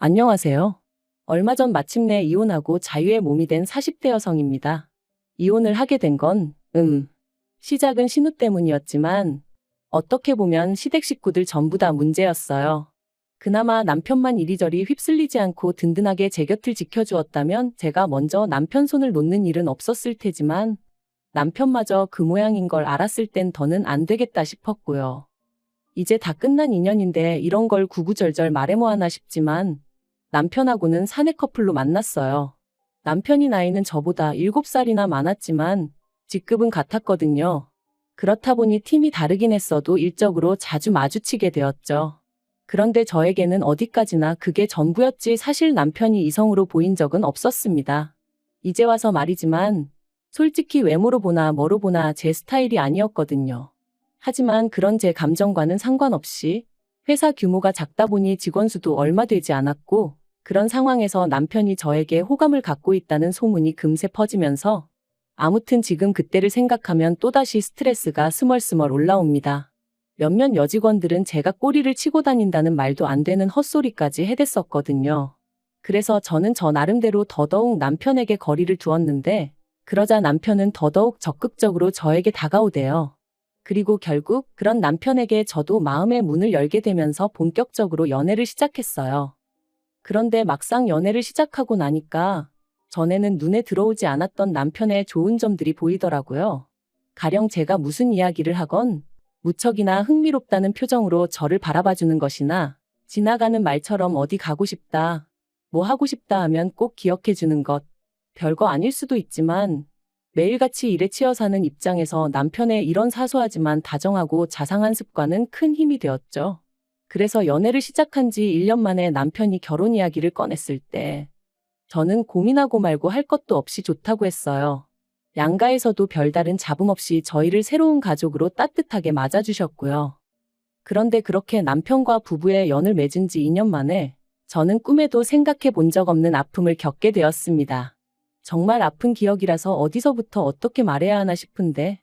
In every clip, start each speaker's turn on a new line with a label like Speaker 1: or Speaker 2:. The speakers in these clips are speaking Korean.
Speaker 1: 안녕하세요. 얼마 전 마침내 이혼하고 자유의 몸이 된 40대 여성입니다. 이혼을 하게 된 건, 시작은 신우 때문이었지만, 어떻게 보면 시댁 식구들 전부 다 문제였어요. 그나마 남편만 이리저리 휩쓸리지 않고 든든하게 제 곁을 지켜주었다면 제가 먼저 남편 손을 놓는 일은 없었을 테지만, 남편마저 그 모양인 걸 알았을 땐 더는 안 되겠다 싶었고요. 이제 다 끝난 인연인데 이런 걸 구구절절 말해 뭐 하나 싶지만, 남편하고는 사내 커플로 만났어요. 남편이 나이는 저보다 7살이나 많았지만 직급은 같았거든요. 그렇다 보니 팀이 다르긴 했어도 일적으로 자주 마주치게 되었죠. 그런데 저에게는 어디까지나 그게 전부였지 사실 남편이 이성으로 보인 적은 없었습니다. 이제 와서 말이지만 솔직히 외모로 보나 뭐로 보나 제 스타일이 아니었거든요. 하지만 그런 제 감정과는 상관없이 회사 규모가 작다 보니 직원 수도 얼마 되지 않았고 그런 상황에서 남편이 저에게 호감을 갖고 있다는 소문이 금세 퍼지면서 아무튼 지금 그때를 생각하면 또다시 스트레스가 스멀스멀 올라옵니다. 몇몇 여직원들은 제가 꼬리를 치고 다닌다는 말도 안 되는 헛소리까지 해댔었거든요. 그래서 저는 저 나름대로 더더욱 남편에게 거리를 두었는데 그러자 남편은 더더욱 적극적으로 저에게 다가오대요. 그리고 결국 그런 남편에게 저도 마음의 문을 열게 되면서 본격적으로 연애를 시작했어요. 그런데 막상 연애를 시작하고 나니까 전에는 눈에 들어오지 않았던 남편의 좋은 점들이 보이더라고요. 가령 제가 무슨 이야기를 하건 무척이나 흥미롭다는 표정으로 저를 바라봐주는 것이나 지나가는 말처럼 어디 가고 싶다, 뭐 하고 싶다 하면 꼭 기억해주는 것. 별거 아닐 수도 있지만 매일같이 일에 치여 사는 입장에서 남편의 이런 사소하지만 다정하고 자상한 습관은 큰 힘이 되었죠. 그래서 연애를 시작한 지 1년 만에 남편이 결혼 이야기를 꺼냈을 때 저는 고민하고 말고 할 것도 없이 좋다고 했어요. 양가에서도 별다른 잡음 없이 저희를 새로운 가족으로 따뜻하게 맞아주셨고요. 그런데 그렇게 남편과 부부의 연을 맺은 지 2년 만에 저는 꿈에도 생각해 본 적 없는 아픔을 겪게 되었습니다. 정말 아픈 기억이라서 어디서부터 어떻게 말해야 하나 싶은데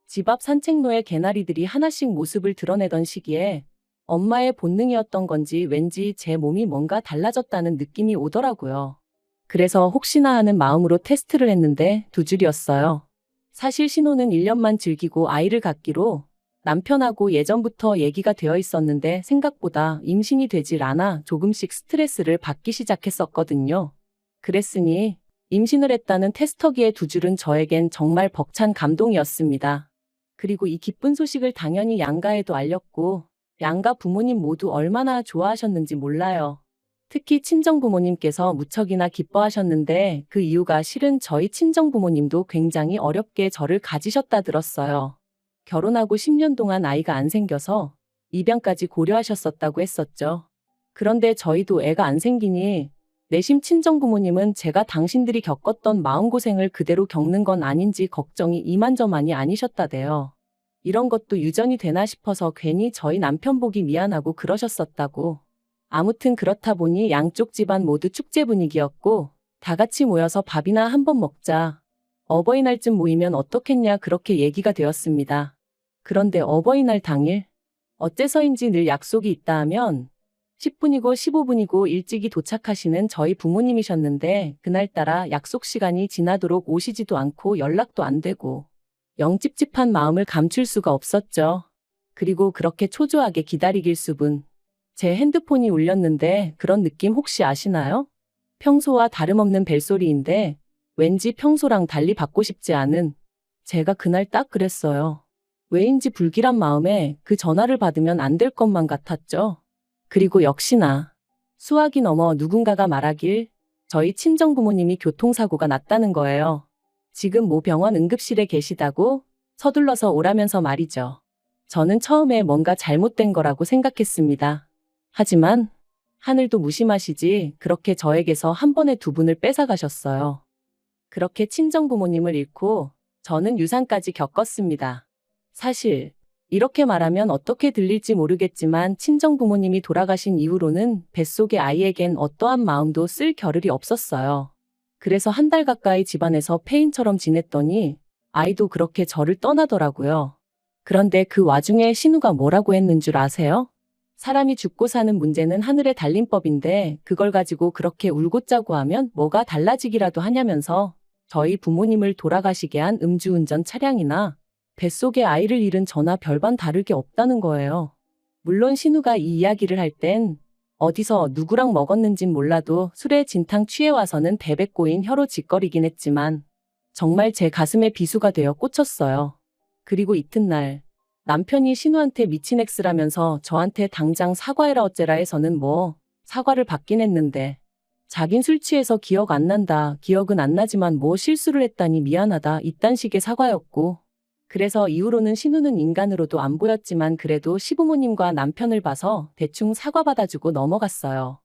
Speaker 1: 집 앞 산책로에 개나리들이 하나씩 모습을 드러내던 시기에 엄마의 본능이었던 건지 왠지 제 몸이 뭔가 달라졌다는 느낌이 오더라고요. 그래서 혹시나 하는 마음으로 테스트를 했는데 2줄이었어요. 사실 신혼은 1년만 즐기고 아이를 갖기로 남편하고 예전부터 얘기가 되어 있었는데 생각보다 임신이 되질 않아 조금씩 스트레스를 받기 시작했었거든요. 그랬으니 임신을 했다는 테스터기의 2줄은 저에겐 정말 벅찬 감동이었습니다. 그리고 이 기쁜 소식을 당연히 양가에도 알렸고 양가 부모님 모두 얼마나 좋아하셨는지 몰라요. 특히 친정부모님께서 무척이나 기뻐하셨는데 그 이유가 실은 저희 친정부모님도 굉장히 어렵게 저를 가지셨다 들었어요. 결혼하고 10년 동안 아이가 안 생겨서 입양까지 고려하셨었다고 했었죠. 그런데 저희도 애가 안 생기니 내심 친정부모님은 제가 당신들이 겪었던 마음고생을 그대로 겪는 건 아닌지 걱정이 이만저만이 아니셨다대요. 이런 것도 유전이 되나 싶어서 괜히 저희 남편 보기 미안하고 그러셨었다고. 아무튼 그렇다 보니 양쪽 집안 모두 축제 분위기였고 다 같이 모여서 밥이나 한번 먹자. 어버이날쯤 모이면 어떻겠냐 그렇게 얘기가 되었습니다. 그런데 어버이날 당일 어째서인지 늘 약속이 있다 하면 10분이고 15분이고 일찍이 도착하시는 저희 부모님이셨는데 그날따라 약속 시간이 지나도록 오시지도 않고 연락도 안 되고 영 찝찝한 마음을 감출 수가 없었죠. 그리고 그렇게 초조하게 기다리길 수분. 제 핸드폰이 울렸는데 그런 느낌 혹시 아시나요? 평소와 다름없는 벨소리인데 왠지 평소랑 달리 받고 싶지 않은 제가 그날 딱 그랬어요. 왜인지 불길한 마음에 그 전화를 받으면 안 될 것만 같았죠. 그리고 역시나 수학이 넘어 누군가가 말하길 저희 친정부모님이 교통사고가 났다는 거예요. 지금 모 병원 응급실에 계시다고 서둘러서 오라면서 말이죠. 저는 처음에 뭔가 잘못된 거라고 생각했습니다. 하지만 하늘도 무심하시지 그렇게 저에게서 한 번에 2분을 뺏어가셨어요. 그렇게 친정부모님을 잃고 저는 유산까지 겪었습니다. 사실 이렇게 말하면 어떻게 들릴지 모르겠지만 친정부모님이 돌아가신 이후로는 뱃속의 아이에겐 어떠한 마음도 쓸 겨를이 없었어요. 그래서 1달 가까이 집안에서 폐인처럼 지냈더니 아이도 그렇게 저를 떠나더라고요. 그런데 그 와중에 신우가 뭐라고 했는 줄 아세요? 사람이 죽고 사는 문제는 하늘에 달린 법인데 그걸 가지고 그렇게 울고 짜고 하면 뭐가 달라지기라도 하냐면서 저희 부모님을 돌아가시게 한 음주운전 차량이나 뱃속에 아이를 잃은 저나 별반 다를 게 없다는 거예요. 물론 신우가 이 이야기를 할 땐 어디서 누구랑 먹었는진 몰라도 술에 진탕 취해 와서는 베베 꼬인 혀로 짓거리긴 했지만 정말 제 가슴에 비수가 되어 꽂혔어요. 그리고 이튿날 남편이 신우한테 미친 엑스라면서 저한테 당장 사과해라 어째라 해서는 뭐 사과를 받긴 했는데 자긴 술 취해서 기억 안 난다. 기억은 안 나지만 뭐 실수를 했다니 미안하다. 이딴 식의 사과였고 그래서 이후로는 신우는 인간으로도 안 보였지만 그래도 시부모님과 남편을 봐서 대충 사과 받아주고 넘어갔어요.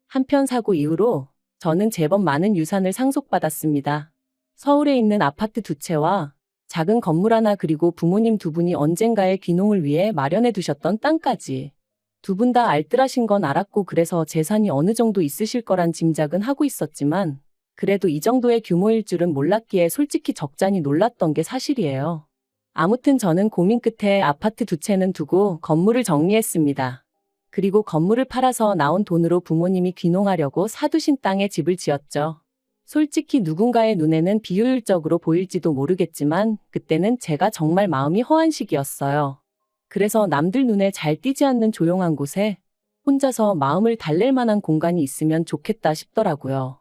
Speaker 1: 한편 사고 이후로 저는 제법 많은 유산을 상속받았습니다. 서울에 있는 아파트 2채와 작은 건물 하나 그리고 부모님 2분이 언젠가의 귀농을 위해 마련해 두셨던 땅까지. 2분 다 알뜰하신 건 알았고 그래서 재산이 어느 정도 있으실 거란 짐작은 하고 있었지만 그래도 이 정도의 규모일 줄은 몰랐기에 솔직히 적잖이 놀랐던 게 사실이에요. 아무튼 저는 고민 끝에 아파트 2채는 두고 건물을 정리했습니다. 그리고 건물을 팔아서 나온 돈으로 부모님이 귀농하려고 사두신 땅에 집을 지었죠. 솔직히 누군가의 눈에는 비효율적으로 보일지도 모르겠지만 그때는 제가 정말 마음이 허한 시기였어요. 그래서 남들 눈에 잘 띄지 않는 조용한 곳에 혼자서 마음을 달랠 만한 공간이 있으면 좋겠다 싶더라고요.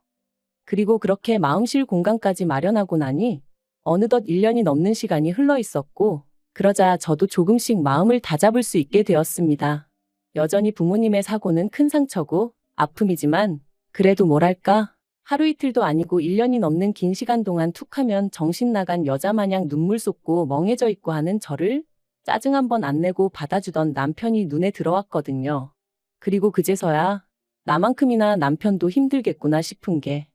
Speaker 1: 그리고 그렇게 마음 쉴 공간까지 마련하고 나니 어느덧 1년이 넘는 시간이 흘러 있었고 그러자 저도 조금씩 마음을 다잡을 수 있게 되었습니다. 여전히 부모님의 사고는 큰 상처고 아픔이지만 그래도 뭐랄까 하루 이틀도 아니고 1년이 넘는 긴 시간 동안 툭하면 정신 나간 여자 마냥 눈물 쏟고 멍해져 있고 하는 저를 짜증 한 번 안 내고 받아주던 남편이 눈에 들어왔거든요. 그리고 그제서야 나만큼이나 남편도 힘들겠구나 싶은 게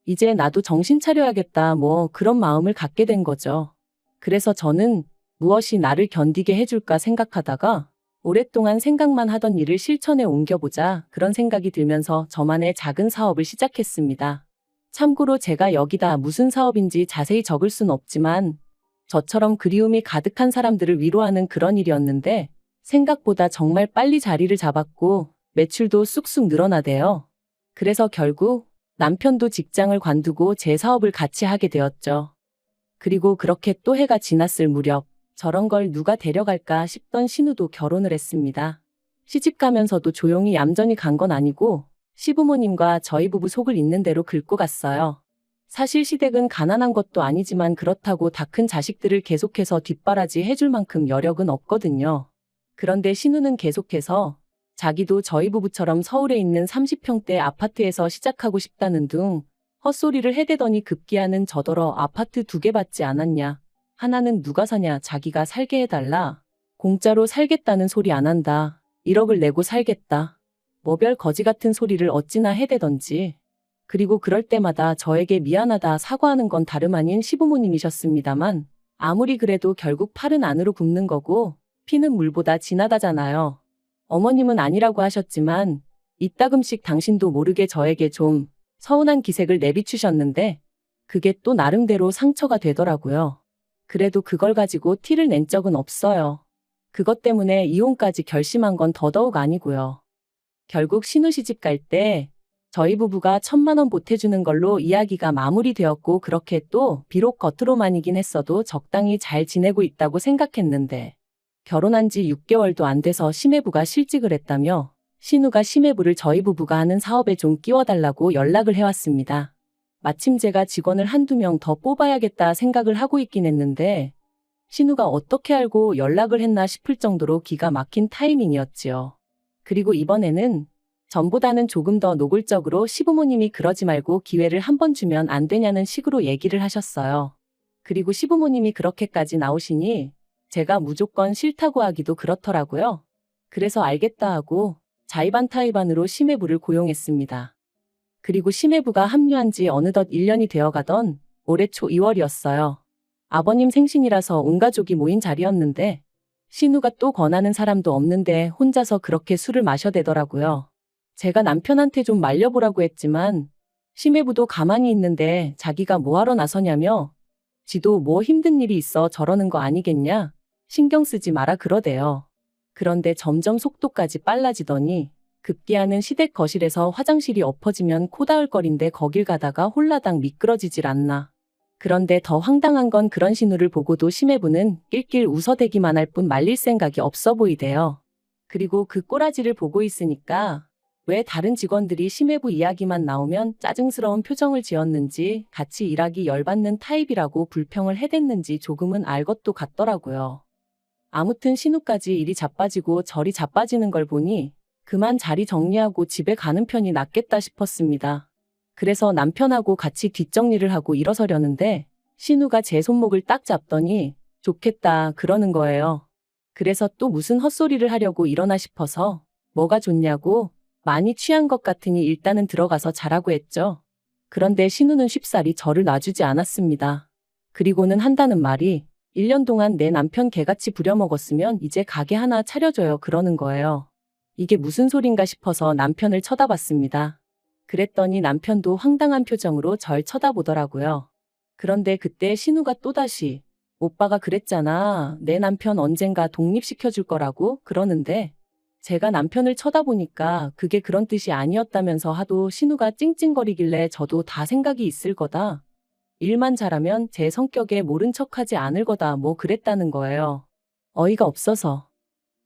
Speaker 1: 이제 나도 정신 차려야겠다 뭐 그런 마음을 갖게 된 거죠. 그래서 저는 무엇이 나를 견디게 해줄까 생각하다가 오랫동안 생각만 하던 일을 실천에 옮겨보자 그런 생각이 들면서 저만의 작은 사업을 시작했습니다. 참고로 제가 여기다 무슨 사업인지 자세히 적을 순 없지만 저처럼 그리움이 가득한 사람들을 위로하는 그런 일이었는데 생각보다 정말 빨리 자리를 잡았고 매출도 쑥쑥 늘어나대요. 그래서 결국 남편도 직장을 관두고 제 사업을 같이 하게 되었죠. 그리고 그렇게 또 해가 지났을 무렵 저런 걸 누가 데려갈까 싶던 신우도 결혼을 했습니다. 시집가면서도 조용히 얌전히 간 건 아니고 시부모님과 저희 부부 속을 있는 대로 긁고 갔어요. 사실 시댁은 가난한 것도 아니지만 그렇다고 다 큰 자식들을 계속해서 뒷바라지 해줄 만큼 여력은 없거든요. 그런데 신우는 계속해서 자기도 저희 부부처럼 서울에 있는 30평대 아파트에서 시작하고 싶다는 둥 헛소리를 해대더니 급기야는 저더러 아파트 2개 받지 않았냐. 하나는 누가 사냐 자기가 살게 해달라. 공짜로 살겠다는 소리 안 한다. 1억을 내고 살겠다. 뭐 별 거지 같은 소리를 어찌나 해대던지. 그리고 그럴 때마다 저에게 미안하다 사과하는 건 다름 아닌 시부모님이셨습니다만 아무리 그래도 결국 팔은 안으로 굽는 거고 피는 물보다 진하다잖아요. 어머님은 아니라고 하셨지만 이따금씩 당신도 모르게 저에게 좀 서운한 기색을 내비추셨는데 그게 또 나름대로 상처가 되더라고요. 그래도 그걸 가지고 티를 낸 적은 없어요. 그것 때문에 이혼까지 결심한 건 더더욱 아니고요. 결국 신우 시집 갈 때 저희 부부가 1,000만 원 보태주는 걸로 이야기가 마무리되었고 그렇게 또 비록 겉으로만이긴 했어도 적당히 잘 지내고 있다고 생각했는데 결혼한 지 6개월도 안 돼서 시매부가 실직을 했다며 신우가 시매부를 저희 부부가 하는 사업에 좀 끼워달라고 연락을 해왔습니다. 마침 제가 직원을 한두 명 더 뽑아야겠다 생각을 하고 있긴 했는데 신우가 어떻게 알고 연락을 했나 싶을 정도로 기가 막힌 타이밍이었지요. 그리고 이번에는 전보다는 조금 더 노골적으로 시부모님이 그러지 말고 기회를 한 번 주면 안 되냐는 식으로 얘기를 하셨어요. 그리고 시부모님이 그렇게까지 나오시니 제가 무조건 싫다고 하기도 그렇더라고요. 그래서 알겠다 하고 자의반타의반으로 시매부를 고용했습니다. 그리고 시매부가 합류한 지 어느덧 1년이 되어가던 올해 초 2월이었어요. 아버님 생신이라서 온 가족이 모인 자리였는데 신우가 또 권하는 사람도 없는데 혼자서 그렇게 술을 마셔대더라고요. 제가 남편한테 좀 말려보라고 했지만 시매부도 가만히 있는데 자기가 뭐하러 나서냐며 지도 뭐 힘든 일이 있어 저러는 거 아니겠냐? 신경 쓰지 마라 그러대요. 그런데 점점 속도까지 빨라지더니 급기야는 시댁 거실에서 화장실이 엎어지면 코다을거린데 거길 가다가 홀라당 미끄러지질 않나. 그런데 더 황당한 건 그런 신우를 보고도 심해부는 낄낄 웃어대기만 할 뿐 말릴 생각이 없어 보이대요. 그리고 그 꼬라지를 보고 있으니까 왜 다른 직원들이 심해부 이야기만 나오면 짜증스러운 표정을 지었는지 같이 일하기 열받는 타입이라고 불평을 해댔는지 조금은 알 것도 같더라고요. 아무튼 신우까지 이리 자빠지고 저리 자빠지는 걸 보니 그만 자리 정리하고 집에 가는 편이 낫겠다 싶었습니다. 그래서 남편하고 같이 뒷정리를 하고 일어서려는데 신우가 제 손목을 딱 잡더니 좋겠다 그러는 거예요. 그래서 또 무슨 헛소리를 하려고 일어나 싶어서 뭐가 좋냐고 많이 취한 것 같으니 일단은 들어가서 자라고 했죠. 그런데 신우는 쉽사리 저를 놔주지 않았습니다. 그리고는 한다는 말이 1년 동안 내 남편 개같이 부려먹었으면 이제 가게 하나 차려줘요 그러는 거예요. 이게 무슨 소린가 싶어서 남편을 쳐다봤습니다. 그랬더니 남편도 황당한 표정으로 절 쳐다보더라고요. 그런데 그때 신우가 또다시 오빠가 그랬잖아. 내 남편 언젠가 독립시켜줄 거라고 그러는데 제가 남편을 쳐다보니까 그게 그런 뜻이 아니었다면서 하도 신우가 찡찡거리길래 저도 다 생각이 있을 거다. 일만 잘하면 제 성격에 모른 척하지 않을 거다 뭐 그랬다는 거예요. 어이가 없어서.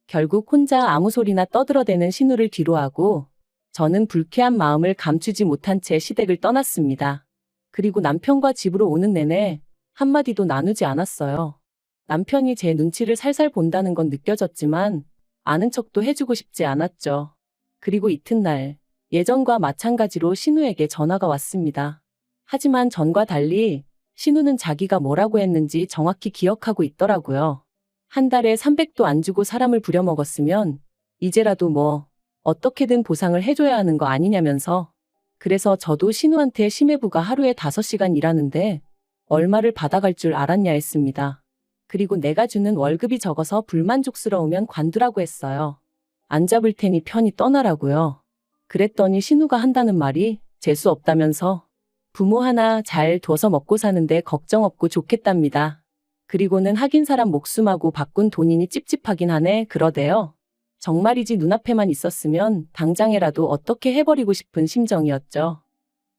Speaker 1: 결국 혼자 아무 소리나 떠들어대는 신우를 뒤로하고 저는 불쾌한 마음을 감추지 못한 채 시댁을 떠났습니다. 그리고 남편과 집으로 오는 내내 한마디도 나누지 않았어요. 남편이 제 눈치를 살살 본다는 건 느껴졌지만 아는 척도 해주고 싶지 않았죠. 그리고 이튿날 예전과 마찬가지로 신우에게 전화가 왔습니다. 하지만 전과 달리 신우는 자기가 뭐라고 했는지 정확히 기억하고 있더라고요. 한 달에 300도 안 주고 사람을 부려먹었으면 이제라도 뭐 어떻게든 보상을 해줘야 하는 거 아니냐면서. 그래서 저도 신우한테 심해부가 하루에 5시간 일하는데 얼마를 받아갈 줄 알았냐 했습니다. 그리고 내가 주는 월급이 적어서 불만족스러우면 관두라고 했어요. 안 잡을 테니 편히 떠나라고요. 그랬더니 신우가 한다는 말이 재수 없다면서 부모 하나 잘 둬서 먹고 사는데 걱정 없고 좋겠답니다. 그리고는 하긴 사람 목숨하고 바꾼 돈이니 찝찝하긴 하네 그러대요. 정말이지 눈앞에만 있었으면 당장에라도 어떻게 해버리고 싶은 심정이었죠.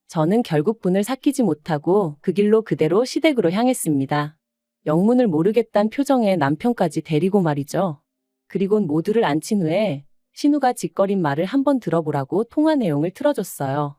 Speaker 1: 저는 결국 분을 삭히지 못하고 그 길로 그대로 시댁으로 향했습니다. 영문을 모르겠단 표정에 남편까지 데리고 말이죠. 그리곤 모두를 앉힌 후에 신우가 짓거린 말을 한번 들어보라고 통화 내용을 틀어줬어요.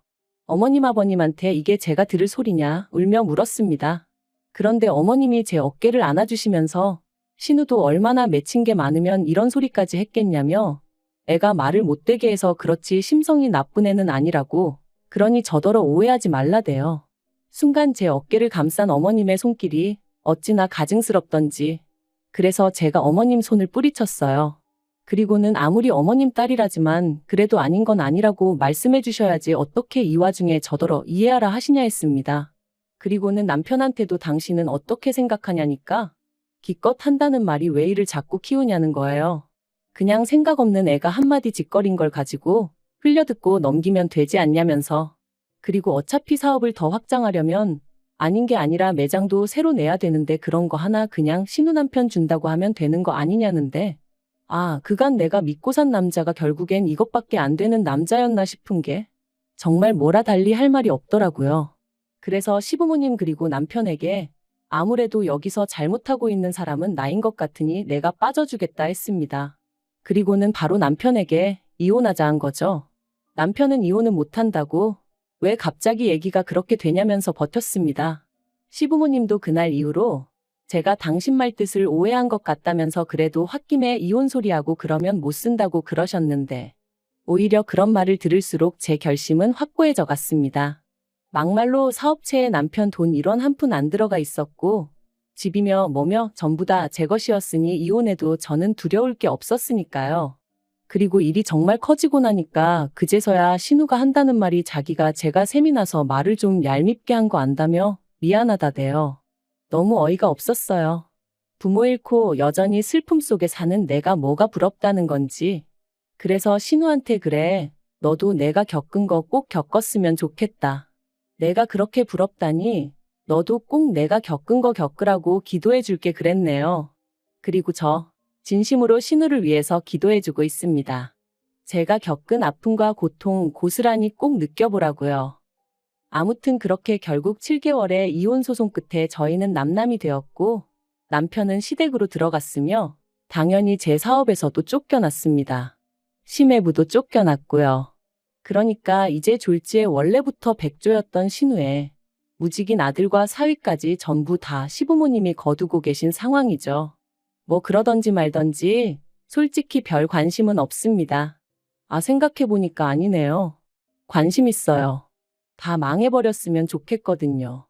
Speaker 1: 어머님 아버님한테 이게 제가 들을 소리냐 울며 물었습니다. 그런데 어머님이 제 어깨를 안아주시면서 신우도 얼마나 맺힌 게 많으면 이런 소리까지 했겠냐며 애가 말을 못되게 해서 그렇지 심성이 나쁜 애는 아니라고 그러니 저더러 오해하지 말라대요. 순간 제 어깨를 감싼 어머님의 손길이 어찌나 가증스럽던지 그래서 제가 어머님 손을 뿌리쳤어요. 그리고는 아무리 어머님 딸이라지만 그래도 아닌 건 아니라고 말씀해 주셔야지 어떻게 이 와중에 저더러 이해하라 하시냐 했습니다. 그리고는 남편한테도 당신은 어떻게 생각하냐니까 기껏 한다는 말이 왜 이를 자꾸 키우냐는 거예요. 그냥 생각 없는 애가 한마디 짓거린 걸 가지고 흘려듣고 넘기면 되지 않냐면서. 그리고 어차피 사업을 더 확장하려면 아닌 게 아니라 매장도 새로 내야 되는데 그런 거 하나 그냥 신우 남편 준다고 하면 되는 거 아니냐는데 아, 그간 내가 믿고 산 남자가 결국엔 이것밖에 안 되는 남자였나 싶은 게 정말 뭐라 달리 할 말이 없더라고요. 그래서 시부모님 그리고 남편에게 아무래도 여기서 잘못하고 있는 사람은 나인 것 같으니 내가 빠져주겠다 했습니다. 그리고는 바로 남편에게 이혼하자 한 거죠. 남편은 이혼은 못한다고 왜 갑자기 얘기가 그렇게 되냐면서 버텼습니다. 시부모님도 그날 이후로 제가 당신 말 뜻을 오해한 것 같다면서 그래도 홧김에 이혼 소리하고 그러면 못 쓴다고 그러셨는데 오히려 그런 말을 들을수록 제 결심은 확고해져 갔습니다. 막말로 사업체에 남편 돈 1원 한 푼 안 들어가 있었고 집이며 뭐며 전부 다 제 것이었으니 이혼해도 저는 두려울 게 없었으니까요. 그리고 일이 정말 커지고 나니까 그제서야 신우가 한다는 말이 자기가 제가 셈이 나서 말을 좀 얄밉게 한 거 안다며 미안하다대요. 너무 어이가 없었어요. 부모 잃고 여전히 슬픔 속에 사는 내가 뭐가 부럽다는 건지. 그래서 신우한테 그래, 너도 내가 겪은 거 꼭 겪었으면 좋겠다. 내가 그렇게 부럽다니 너도 꼭 내가 겪은 거 겪으라고 기도해 줄게 그랬네요. 그리고 저 진심으로 신우를 위해서 기도해주고 있습니다. 제가 겪은 아픔과 고통 고스란히 꼭 느껴보라고요. 아무튼 그렇게 결국 7개월의 이혼 소송 끝에 저희는 남남이 되었고 남편은 시댁으로 들어갔으며 당연히 제 사업에서도 쫓겨났습니다. 심해부도 쫓겨났고요. 그러니까 이제 졸지에 원래부터 백조였던 신우의 무직인 아들과 사위까지 전부 다 시부모님이 거두고 계신 상황이죠. 뭐 그러던지 말던지 솔직히 별 관심은 없습니다. 아, 생각해보니까 아니네요. 관심 있어요. 다 망해버렸으면 좋겠거든요.